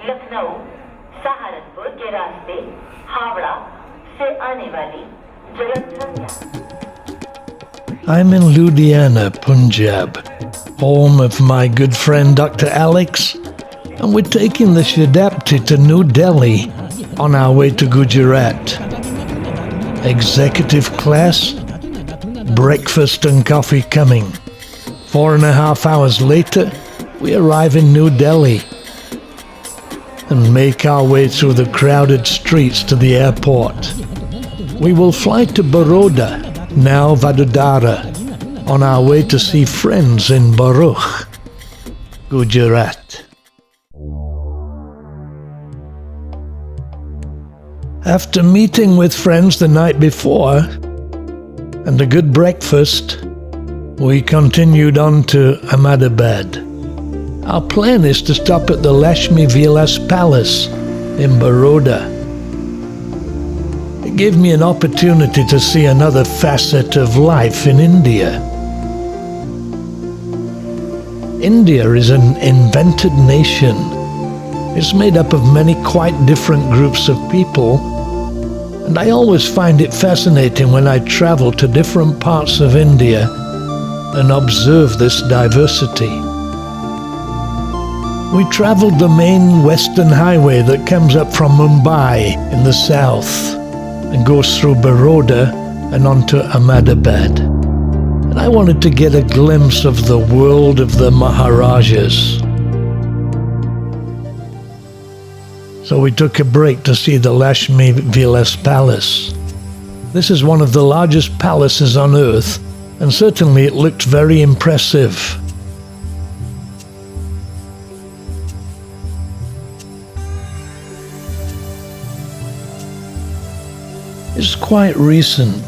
लखनऊ सहारनपुर के रास्ते हावड़ा से आने वाली Jalandhar. I'm in Ludhiana, Punjab, home of my good friend Dr. Alex, and we're taking the Shadapti to New Delhi on our way to Gujarat. Executive class, breakfast and coffee coming. 4.5 hours later, we arrive in New Delhi and make our way through the crowded streets to the airport. We will fly to Baroda, now Vadodara, on our way to see friends in Bharuch, Gujarat. After meeting with friends the night before and a good breakfast, we continued on to Ahmedabad. Our plan is to stop at the Lakshmi Vilas Palace in Baroda. It gave me an opportunity to see another facet of life in India. India is an invented nation. It's made up of many quite different groups of people, and I always find it fascinating when I travel to different parts of India and observe this diversity. We traveled the main western highway that comes up from Mumbai in the south and goes through Baroda and onto Ahmedabad. And I wanted to get a glimpse of the world of the Maharajas. So we took a break to see the Lakshmi Vilas Palace. This is one of the largest palaces on earth, and certainly it looked very impressive. It's quite recent,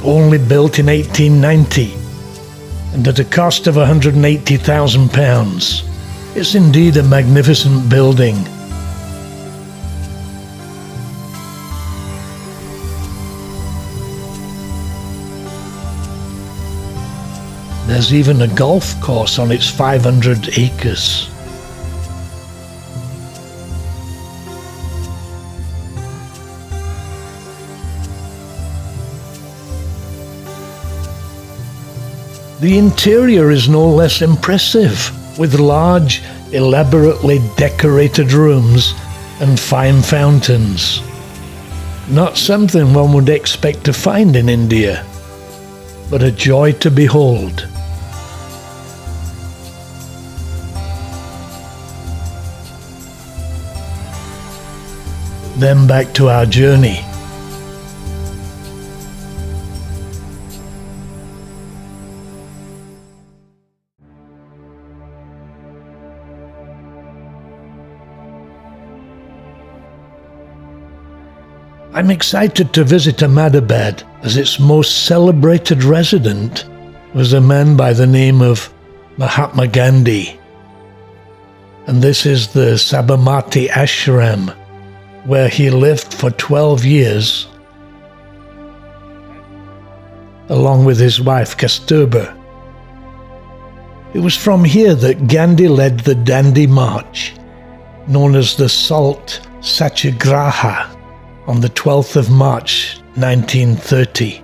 only built in 1890, and at a cost of £180,000. It's indeed a magnificent building. There's even a golf course on its 500 acres. The interior is no less impressive, with large, elaborately decorated rooms and fine fountains. Not something one would expect to find in India, but a joy to behold. Then back to our journey. I'm excited to visit Ahmedabad, as its most celebrated resident was a man by the name of Mahatma Gandhi. And this is the Sabarmati Ashram, where he lived for 12 years, along with his wife Kasturba. It was from here that Gandhi led the Dandi March, known as the Salt Satyagraha, on the 12th of March 1930.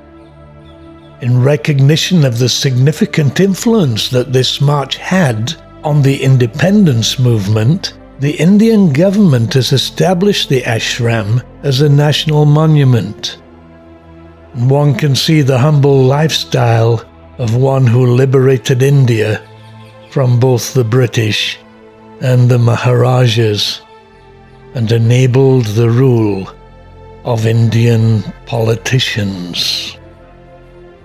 In recognition of the significant influence that this march had on the independence movement, the Indian government has established the ashram as a national monument. And one can see the humble lifestyle of one who liberated India from both the British and the Maharajas and enabled the rule of Indian politicians.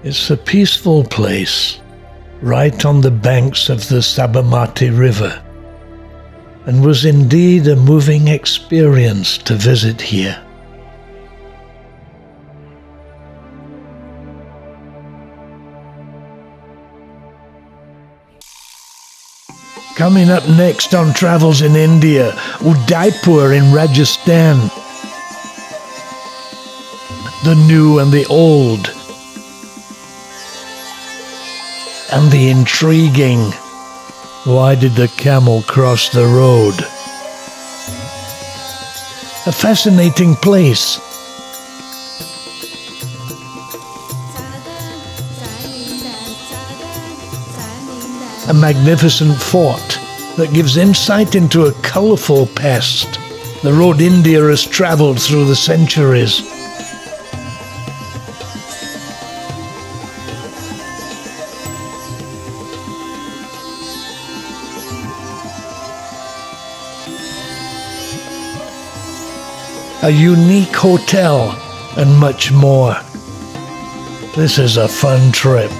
It's a peaceful place, right on the banks of the Sabarmati River, and was indeed a moving experience to visit here. Coming up next on Travels in India, Udaipur in Rajasthan. The new and the old, and the intriguing, why did the camel cross the road? A fascinating place. A magnificent fort that gives insight into a colourful past, the road India has travelled through the centuries. A unique hotel, and much more. This is a fun trip.